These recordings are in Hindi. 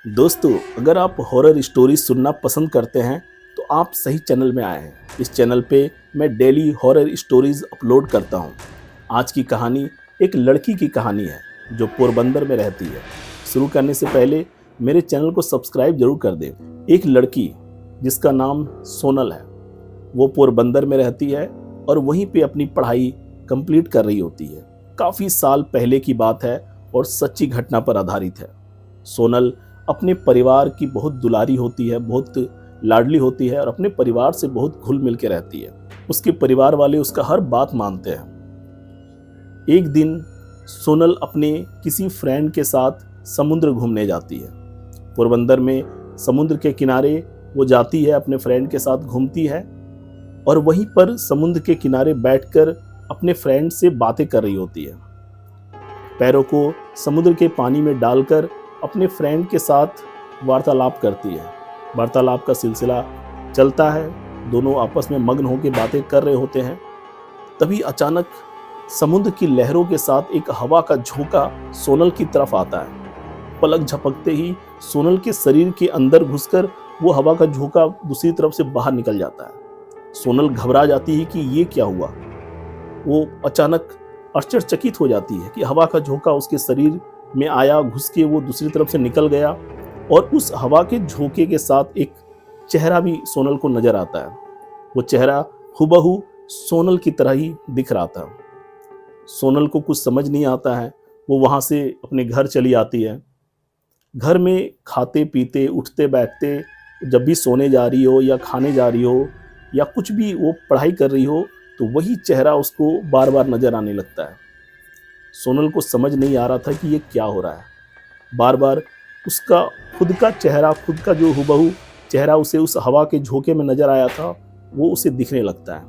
दोस्तों, अगर आप हॉरर स्टोरी सुनना पसंद करते हैं तो आप सही चैनल में आए हैं। इस चैनल पे मैं डेली हॉरर स्टोरीज अपलोड करता हूँ। आज की कहानी एक लड़की की कहानी है जो पोरबंदर में रहती है। शुरू करने से पहले मेरे चैनल को सब्सक्राइब जरूर कर दें। एक लड़की जिसका नाम सोनल है, वो पोरबंदर में रहती है और वहीं पे अपनी पढ़ाई कंप्लीट कर रही होती है। काफ़ी साल पहले की बात है और सच्ची घटना पर आधारित है। सोनल अपने परिवार की बहुत दुलारी होती है, बहुत लाडली होती है और अपने परिवार से बहुत घुल मिल के रहती है। उसके परिवार वाले उसका हर बात मानते हैं। एक दिन सोनल अपने किसी फ्रेंड के साथ समुद्र घूमने जाती है। पोरबंदर में समुद्र के किनारे वो जाती है, अपने फ्रेंड के साथ घूमती है और वहीं पर समुद्र के किनारे बैठकर अपने फ्रेंड से बातें कर रही होती है। पैरों को समुद्र के पानी में डालकर अपने फ्रेंड के साथ वार्तालाप करती है। वार्तालाप का सिलसिला चलता है, दोनों आपस में मग्न होकर बातें कर रहे होते हैं। तभी अचानक समुद्र की लहरों के साथ एक हवा का झोंका सोनल की तरफ आता है। पलक झपकते ही सोनल के शरीर के अंदर घुसकर वो हवा का झोंका दूसरी तरफ से बाहर निकल जाता है। सोनल घबरा जाती है कि ये क्या हुआ। वो अचानक आश्चर्यचकित हो जाती है कि हवा का झोंका उसके शरीर में आया, घुस के वो दूसरी तरफ से निकल गया और उस हवा के झोंके के साथ एक चेहरा भी सोनल को नजर आता है। वो चेहरा हुबहू सोनल की तरह ही दिख रहा था। सोनल को कुछ समझ नहीं आता है। वो वहाँ से अपने घर चली आती है। घर में खाते पीते उठते बैठते, जब भी सोने जा रही हो या खाने जा रही हो या कुछ भी वो पढ़ाई कर रही हो, तो वही चेहरा उसको बार बार नजर आने लगता है। सोनल को समझ नहीं आ रहा था कि ये क्या हो रहा है। बार बार उसका खुद का चेहरा, खुद का जो हुबहू चेहरा उसे उस हवा के झोंके में नजर आया था, वो उसे दिखने लगता है।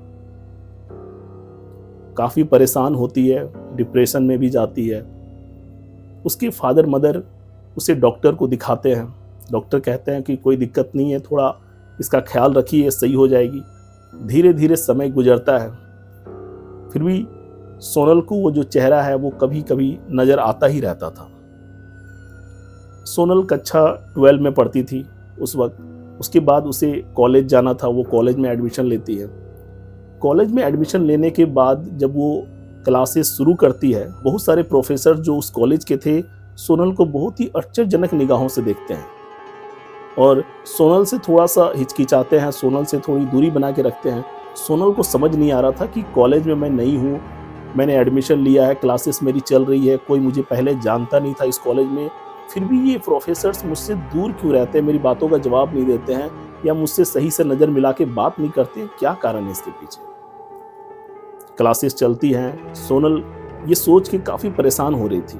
काफ़ी परेशान होती है, डिप्रेशन में भी जाती है। उसके फादर मदर उसे डॉक्टर को दिखाते हैं। डॉक्टर कहते हैं कि कोई दिक्कत नहीं है, थोड़ा इसका ख्याल रखिए, सही हो जाएगी। धीरे धीरे समय गुजरता है, फिर भी सोनल को वो जो चेहरा है वो कभी कभी नज़र आता ही रहता था। सोनल कक्षा 12 में पढ़ती थी उस वक्त। उसके बाद उसे कॉलेज जाना था। वो कॉलेज में एडमिशन लेती है। कॉलेज में एडमिशन लेने के बाद जब वो क्लासेस शुरू करती है, बहुत सारे प्रोफेसर जो उस कॉलेज के थे सोनल को बहुत ही आश्चर्यजनक निगाहों से देखते हैं और सोनल से थोड़ा सा हिचकिचाते हैं, सोनल से थोड़ी दूरी बना के रखते हैं। सोनल को समझ नहीं आ रहा था कि कॉलेज में मैं नई हूँ, मैंने एडमिशन लिया है, क्लासेस मेरी चल रही है, कोई मुझे पहले जानता नहीं था इस कॉलेज में, फिर भी ये प्रोफेसर्स मुझसे दूर क्यों रहते हैं, मेरी बातों का जवाब नहीं देते हैं या मुझसे सही से नज़र मिला के बात नहीं करते, क्या कारण है इसके पीछे। क्लासेस चलती हैं। सोनल ये सोच के काफ़ी परेशान हो रही थी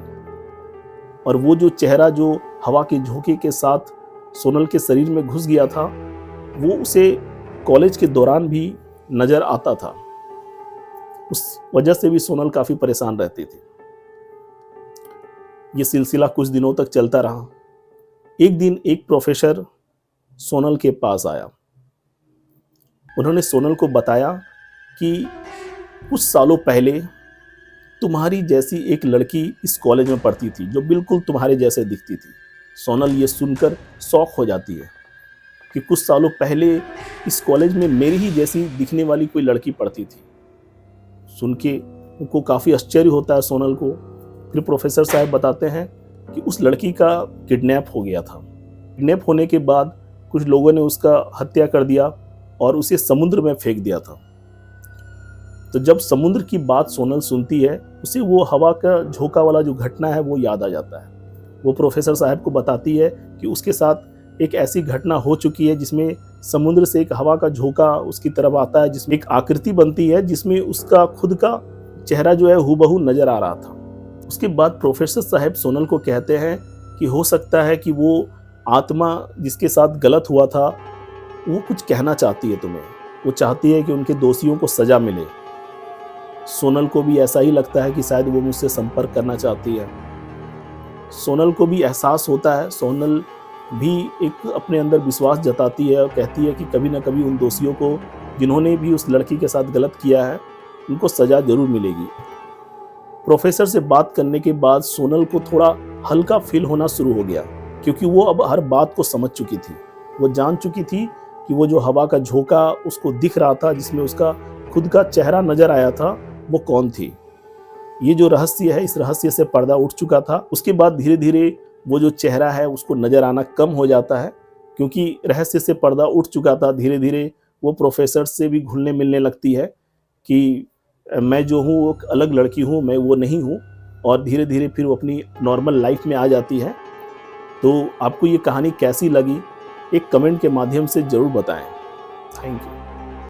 और वो जो चेहरा जो हवा के झोंके के साथ सोनल के शरीर में घुस गया था, वो उसे कॉलेज के दौरान भी नज़र आता था। उस वजह से भी सोनल काफ़ी परेशान रहती थी। ये सिलसिला कुछ दिनों तक चलता रहा। एक दिन एक प्रोफेसर सोनल के पास आया। उन्होंने सोनल को बताया कि कुछ सालों पहले तुम्हारी जैसी एक लड़की इस कॉलेज में पढ़ती थी जो बिल्कुल तुम्हारे जैसे दिखती थी। सोनल ये सुनकर शॉक हो जाती है कि कुछ सालों पहले इस कॉलेज में मेरी ही जैसी दिखने वाली कोई लड़की पढ़ती थी। सुन के उनको काफ़ी आश्चर्य होता है सोनल को। फिर प्रोफेसर साहब बताते हैं कि उस लड़की का किडनैप हो गया था। किडनैप होने के बाद कुछ लोगों ने उसका हत्या कर दिया और उसे समुद्र में फेंक दिया था। तो जब समुद्र की बात सोनल सुनती है, उसे वो हवा का झोंका वाला जो घटना है वो याद आ जाता है। वो प्रोफेसर साहब को बताती है कि उसके साथ एक ऐसी घटना हो चुकी है जिसमें समुद्र से एक हवा का झोंका उसकी तरफ आता है, जिसमें एक आकृति बनती है जिसमें उसका खुद का चेहरा जो है हूबहू नजर आ रहा था। उसके बाद प्रोफेसर साहब सोनल को कहते हैं कि हो सकता है कि वो आत्मा जिसके साथ गलत हुआ था वो कुछ कहना चाहती है तुम्हें। वो चाहती है कि उनके दोषियों को सजा मिले। सोनल को भी ऐसा ही लगता है कि शायद वो मुझसे संपर्क करना चाहती है। सोनल को भी एहसास होता है। सोनल भी एक अपने अंदर विश्वास जताती है और कहती है कि कभी ना कभी उन दोषियों को जिन्होंने भी उस लड़की के साथ गलत किया है उनको सज़ा जरूर मिलेगी। प्रोफेसर से बात करने के बाद सोनल को थोड़ा हल्का फील होना शुरू हो गया क्योंकि वो अब हर बात को समझ चुकी थी। वो जान चुकी थी कि वो जो हवा का झोंका उसको दिख रहा था, जिसमें उसका खुद का चेहरा नजर आया था, वो कौन थी। ये जो रहस्य है, इस रहस्य से पर्दा उठ चुका था। उसके बाद धीरे धीरे वो जो चेहरा है उसको नजर आना कम हो जाता है, क्योंकि रहस्य से पर्दा उठ चुका था। धीरे धीरे वो प्रोफेसर से भी घुलने मिलने लगती है कि मैं जो हूँ वो एक अलग लड़की हूँ, मैं वो नहीं हूँ। और धीरे धीरे फिर वो अपनी नॉर्मल लाइफ में आ जाती है। तो आपको ये कहानी कैसी लगी, एक कमेंट के माध्यम से ज़रूर बताएं। Thank you.